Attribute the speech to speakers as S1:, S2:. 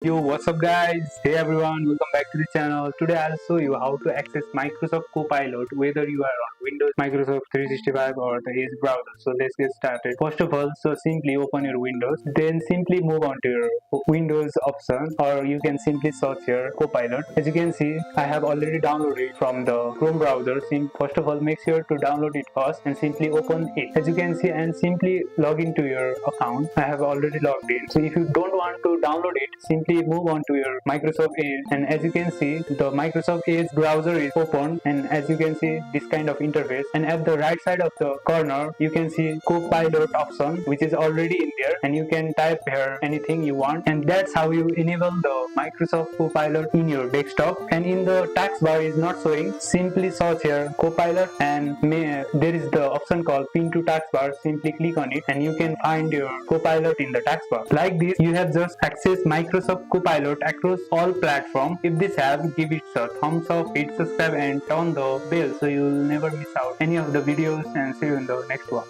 S1: Yo, what's up guys? Hey everyone, welcome back to the channel. Today I'll show you how to access Microsoft Copilot whether you are on Windows, Microsoft 365 or the Edge browser. So let's get started. First of all, simply open your Windows, then simply move on to your Windows option, or you can simply search here Copilot. As you can see, I have already downloaded it from the Chrome browser. First of all, make sure to download it first and simply open it. As you can see, and simply log into your account. I have already logged in. So if you don't want to download it, simply move on to your Microsoft Edge, and as you can see, the Microsoft Edge browser is open, and as you can see, this kind of interface, and at the right side of the corner you can see Copilot option, which is already in there, and you can type here anything you want, and that's how you enable the Microsoft Copilot in your desktop. And in the taskbar is not showing, simply search here Copilot, and there is the option called pin to taskbar. Simply click on it and you can find your Copilot in the taskbar. Like this, you have just accessed Microsoft Copilot across all platforms. If this helps, give it a thumbs up, hit subscribe and turn the bell so you'll never miss out any of the videos, and see you in the next one.